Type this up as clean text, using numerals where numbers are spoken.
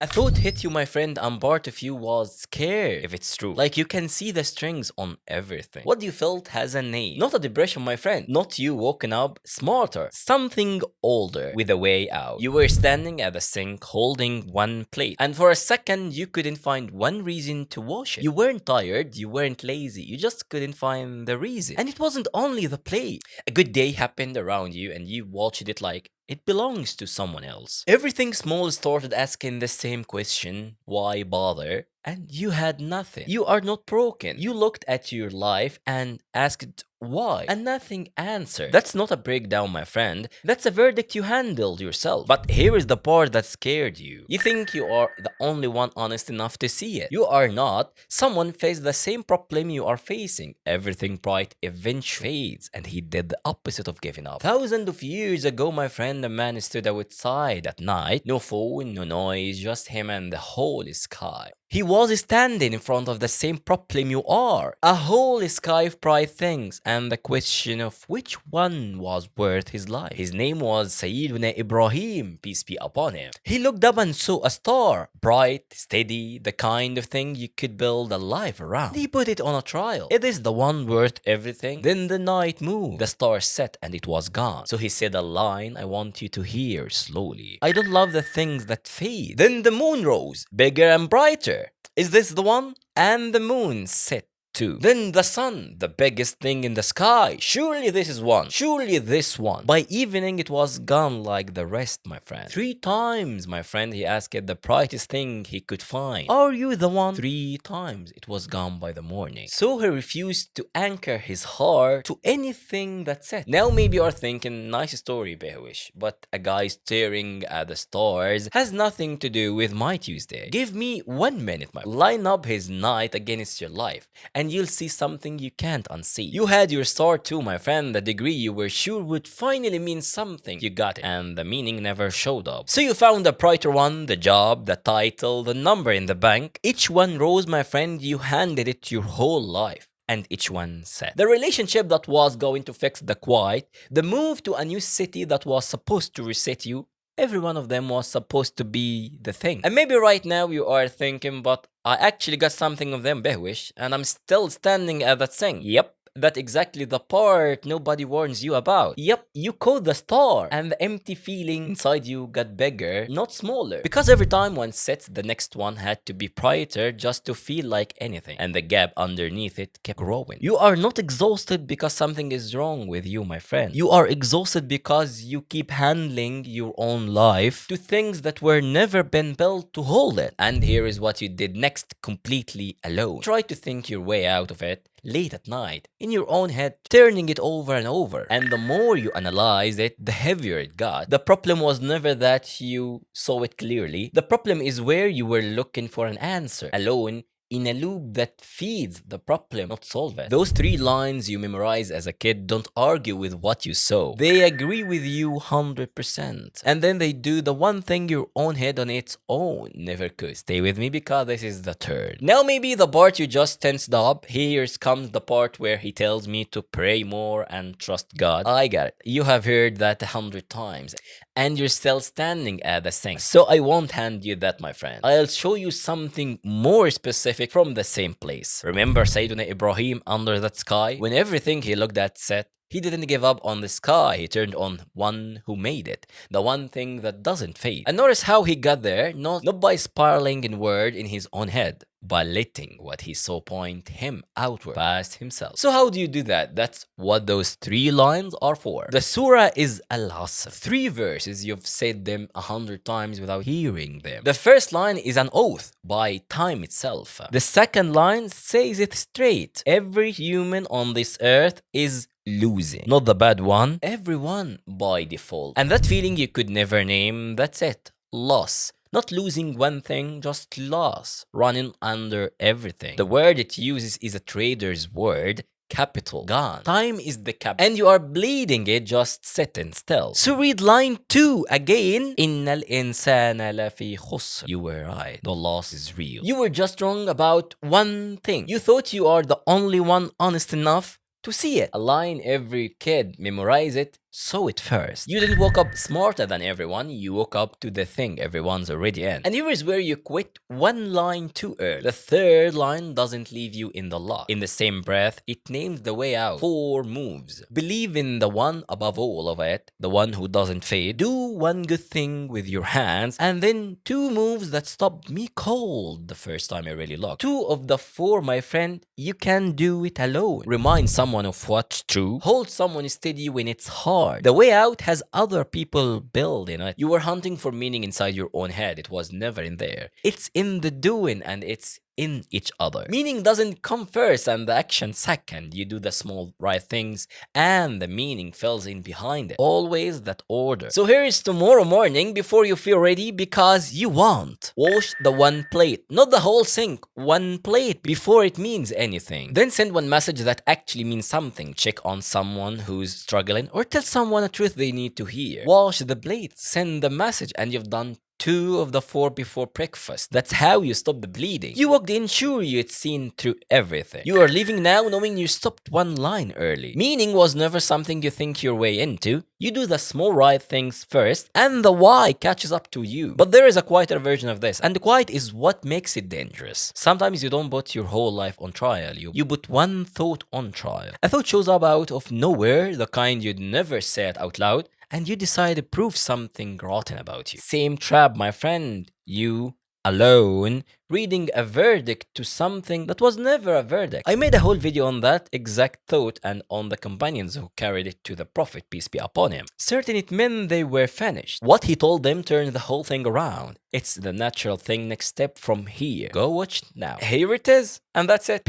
A thought hit you, my friend, and part of you was scared if it's true. Like you can see the strings on everything. What you felt has a name. Not a depression, my friend. Not you woken up smarter. Something older with a way out. You were standing at the sink holding one plate. And for a second, you couldn't find one reason to wash it. You weren't tired, you weren't lazy. You just couldn't find the reason. And it wasn't only the plate. A good day happened around you and you watched it like it belongs to someone else. Everything small started asking the same question, why bother? And you had nothing. You are not broken. You looked at your life and asked why? And nothing answered. That's not a breakdown, my friend. That's a verdict you handled yourself. But here is the part that scared you. You think you are the only one honest enough to see it. You are not. Someone faced the same problem you are facing. Everything bright eventually fades, and he did the opposite of giving up. Thousands of years ago, my friend, a man stood outside at night. No phone, no noise, just him and the whole sky. He was standing in front of the same problem you are. A whole sky of bright things, and the question of which one was worth his life. His name was Sayyiduna Ibrahim, peace be upon him. He looked up and saw a star, bright, steady, the kind of thing you could build a life around. He put it on a trial. It is the one worth everything. Then the night moved, the star set, and it was gone. So he said a line I want you to hear slowly. I don't love the things that fade. Then the moon rose, bigger and brighter. Is this the one? And the moon set too. Then the sun, the biggest thing in the sky. Surely this is one. Surely this one. By evening it was gone like the rest, my friend. 3 times, my friend, he asked the brightest thing he could find. Are you the one? 3 times it was gone by the morning. So he refused to anchor his heart to anything that set. Now maybe you are thinking, nice story, Behwish, but a guy staring at the stars has nothing to do with my Tuesday. Give me 1 minute, my line up his night against your life, and you'll see something you can't unsee. You had your star too, my friend, the degree you were sure would finally mean something. You got it, and the meaning never showed up. So you found a brighter one, the job, the title, the number in the bank. Each one rose, my friend, you handed it your whole life. And each one said. The relationship that was going to fix the quiet, the move to a new city that was supposed to reset you, every one of them was supposed to be the thing. And maybe right now you are thinking, but I actually got something of them, Behwish, and I'm still standing at that thing. Yep. That's exactly the part nobody warns you about. Yep, you caught the star, and the empty feeling inside you got bigger, not smaller. Because every time one sets, the next one had to be brighter just to feel like anything, and the gap underneath it kept growing. You are not exhausted because something is wrong with you, my friend. You are exhausted because you keep handling your own life to things that were never been built to hold it. And here is what you did next, completely alone. Try to think your way out of it. Late at night, in your own head, turning it over and over. And the more you analyze it, the heavier it got. The problem was never that you saw it clearly. The problem is where you were looking for an answer. Alone, in a loop that feeds the problem, not solve it. Those 3 lines you memorize as a kid don't argue with what you saw. They agree with you 100%. And then they do the one thing your own head on its own never could. Stay with me because this is the turn. Now maybe the part you just tensed up, here comes the part where he tells me to pray more and trust God. I got it. You have heard that 100 times. And you're still standing at the sink. So I won't hand you that, my friend. I'll show you something more specific from the same place. Remember Sayyiduna Ibrahim under that sky? When everything he looked at set, he didn't give up on the sky. He turned on one who made it. The one thing that doesn't fade. And notice how he got there, not by spiraling inward in his own head, by letting what he saw point him outward past himself. So how do you do that? That's what those 3 lines are for. The surah is a lesson. 3 verses, you've said them 100 times without hearing them. The first line is an oath by time itself. The second line says it straight. Every human on this earth is losing. Not the bad one, everyone by default. And that feeling you could never name, that's it. Loss. Not losing one thing, just loss. Running under everything. The word it uses is a trader's word. Capital gone. Time is the capital. And you are bleeding it just sitting still. So read line 2 again. Innal insana lafi khusr. You were right. The loss is real. You were just wrong about one thing. You thought you are the only one honest enough to see it. A line every kid memorize it saw it first. You didn't woke up smarter than everyone, you woke up to the thing everyone's already in. And here is where you quit one line too early. The third line doesn't leave you in the lock. In the same breath, it names the way out. 4 moves. Believe in the one above all of it, the one who doesn't fade. Do one good thing with your hands, and then 2 moves that stopped me cold the first time I really looked. 2 of the 4, my friend, you can do it alone. Remind someone of what's true. Hold someone steady when it's hard. The way out has other people built in it. You were hunting for meaning inside your own head. It was never in there. It's in the doing, and it's in each other. Meaning doesn't come first and the action second. You do the small right things and the meaning fills in behind it. Always that order. So here is tomorrow morning before you feel ready, because you want. Wash the one plate, not the whole sink. One plate before it means anything. Then send one message that actually means something. Check on someone who's struggling, or tell someone a truth they need to hear. Wash the plate, send the message, and you've done 2 of the 4 before breakfast. That's how you stop the bleeding. You walked in sure you had seen through everything. You are leaving now knowing you stopped one line early. Meaning was never something you think your way into. You do the small right things first, and the why catches up to you. But there is a quieter version of this, and the quiet is what makes it dangerous. Sometimes you don't put your whole life on trial. You put one thought on trial. A thought shows up out of nowhere, the kind you'd never say it out loud, and you decide to prove something rotten about you. Same trap, my friend. You, alone, reading a verdict to something that was never a verdict. I made a whole video on that exact thought and on the companions who carried it to the Prophet, peace be upon him. Certain it meant they were finished. What he told them turned the whole thing around. It's the natural thing, next step from here. Go watch now. Here it is, and that's it.